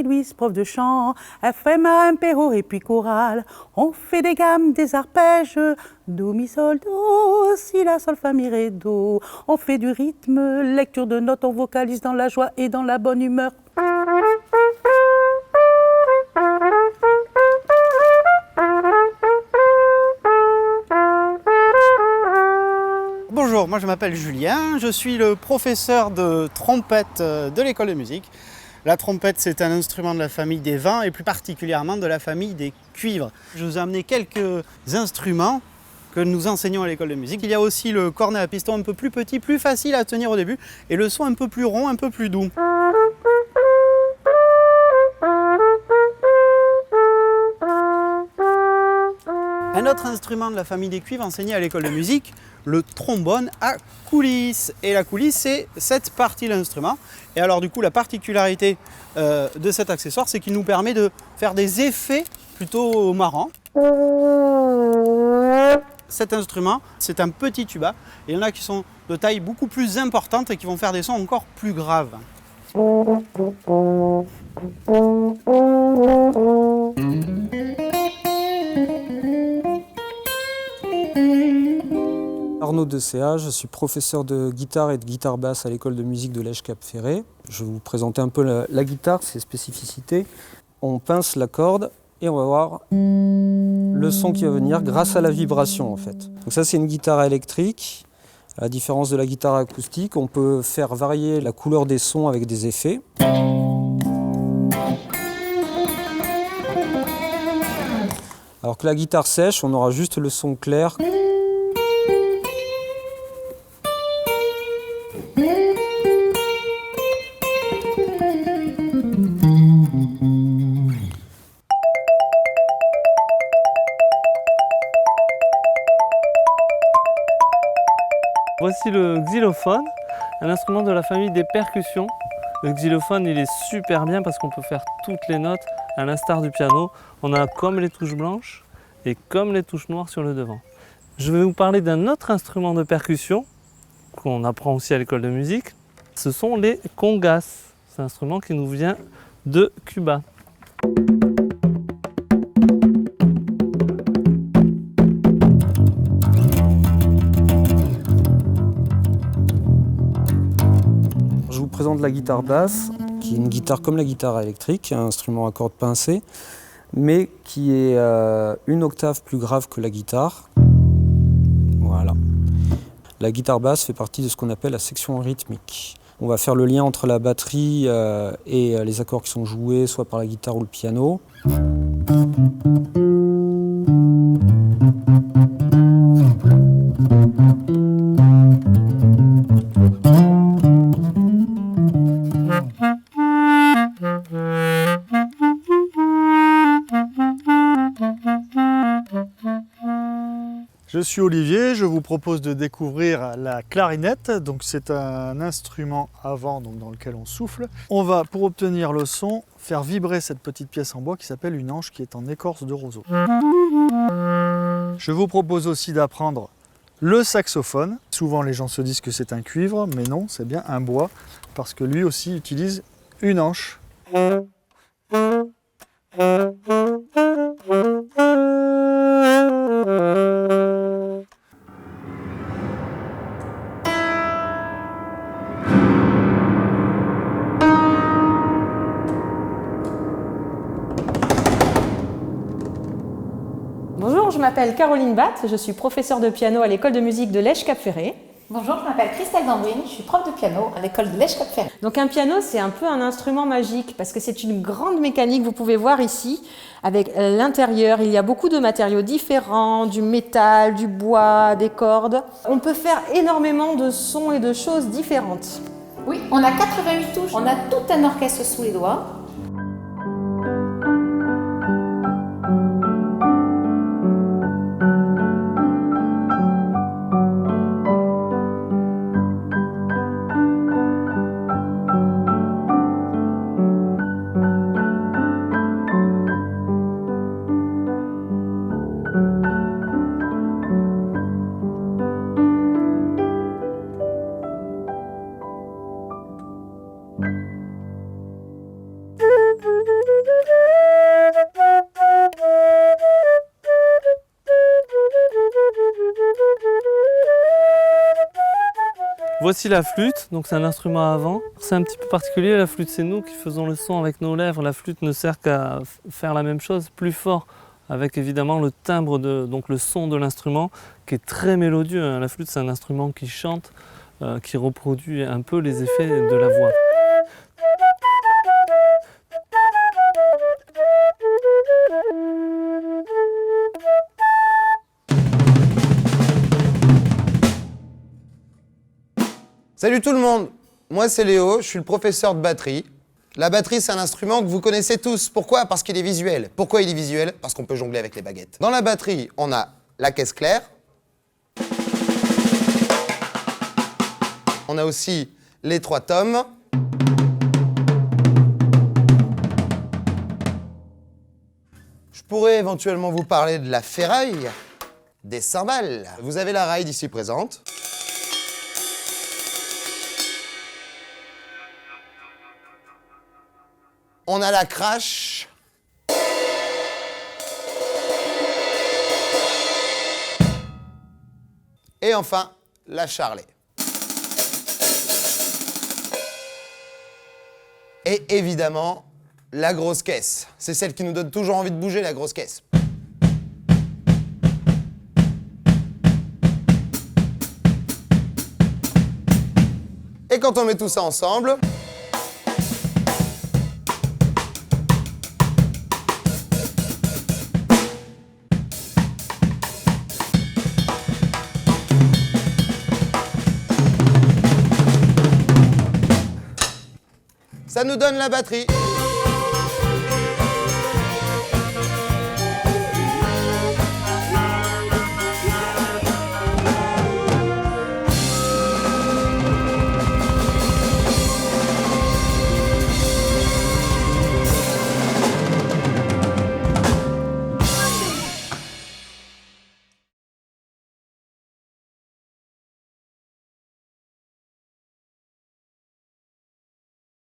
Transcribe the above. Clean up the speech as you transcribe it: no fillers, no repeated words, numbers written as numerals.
Marie-Louise, prof de chant. Elle fait marin, perro et puis chorale. On fait des gammes, des arpèges. Do, mi, sol, do, si, la, sol, fa, mi, ré, do. On fait du rythme, lecture de notes, on vocalise dans la joie et dans la bonne humeur. Bonjour, moi je m'appelle Julien, je suis le professeur de trompette de l'école de musique. La trompette, c'est un instrument de la famille des vents et plus particulièrement de la famille des cuivres. Je vous ai amené quelques instruments que nous enseignons à l'école de musique. Il y a aussi le cornet à piston un peu plus petit, plus facile à tenir au début et le son un peu plus rond, un peu plus doux. Un autre instrument de la famille des cuivres enseigné à l'école de musique, le trombone à coulisses. Et la coulisse, c'est cette partie de l'instrument. Et alors du coup, la particularité de cet accessoire, c'est qu'il nous permet de faire des effets plutôt marrants. Cet instrument, c'est un petit tuba. Et il y en a qui sont de taille beaucoup plus importante et qui vont faire des sons encore plus graves. Arnaud Decea, je suis professeur de guitare et de guitare basse à l'école de musique de Lège-Cap-Ferré. Je vais vous présenter un peu la guitare, ses spécificités. On pince la corde et on va voir le son qui va venir grâce à la vibration en fait. Donc ça c'est une guitare électrique. À la différence de la guitare acoustique, on peut faire varier la couleur des sons avec des effets. Alors que la guitare sèche, on aura juste le son clair. Voici le xylophone, un instrument de la famille des percussions. Le xylophone, il est super bien parce qu'on peut faire toutes les notes à l'instar du piano. On a comme les touches blanches et comme les touches noires sur le devant. Je vais vous parler d'un autre instrument de percussion qu'on apprend aussi à l'école de musique. Ce sont les congas. C'est un instrument qui nous vient de Cuba. Je vous présente la guitare basse, qui est une guitare comme la guitare électrique, un instrument à cordes pincées, mais qui est une octave plus grave que la guitare. Voilà. La guitare basse fait partie de ce qu'on appelle la section rythmique. On va faire le lien entre la batterie et les accords qui sont joués, soit par la guitare ou le piano. Je suis Olivier, je vous propose de découvrir la clarinette. Donc c'est un instrument à vent dans lequel on souffle. On va, pour obtenir le son, faire vibrer cette petite pièce en bois qui s'appelle une anche qui est en écorce de roseau. Je vous propose aussi d'apprendre le saxophone. Souvent les gens se disent que c'est un cuivre, mais non, c'est bien un bois parce que lui aussi utilise une anche. Bonjour, je m'appelle Caroline Batt, je suis professeure de piano à l'école de musique de Lège-Cap-Ferré. Bonjour, je m'appelle Christelle Dambrine, je suis prof de piano à l'école de Lège-Cap-Ferré. Donc un piano, c'est un peu un instrument magique parce que c'est une grande mécanique, vous pouvez voir ici, avec l'intérieur, il y a beaucoup de matériaux différents, du métal, du bois, des cordes. On peut faire énormément de sons et de choses différentes. Oui, on a 88 touches, on a tout un orchestre sous les doigts. Voici la flûte, donc c'est un instrument à vent. C'est un petit peu particulier, la flûte, c'est nous qui faisons le son avec nos lèvres. La flûte ne sert qu'à faire la même chose, plus fort, avec évidemment le timbre, donc le son de l'instrument, qui est très mélodieux. La flûte, c'est un instrument qui chante, qui reproduit un peu les effets de la voix. Salut tout le monde, moi c'est Léo, je suis le professeur de batterie. La batterie c'est un instrument que vous connaissez tous. Pourquoi? Parce qu'il est visuel. Pourquoi il est visuel? Parce qu'on peut jongler avec les baguettes. Dans la batterie, on a la caisse claire. On a aussi les 3 tomes. Je pourrais éventuellement vous parler de la ferraille, des cymbales. Vous avez la ride ici présente. On a la crache. Et enfin, la charlet. Et évidemment, la grosse caisse. C'est celle qui nous donne toujours envie de bouger, la grosse caisse. Et quand on met tout ça ensemble, ça nous donne la batterie.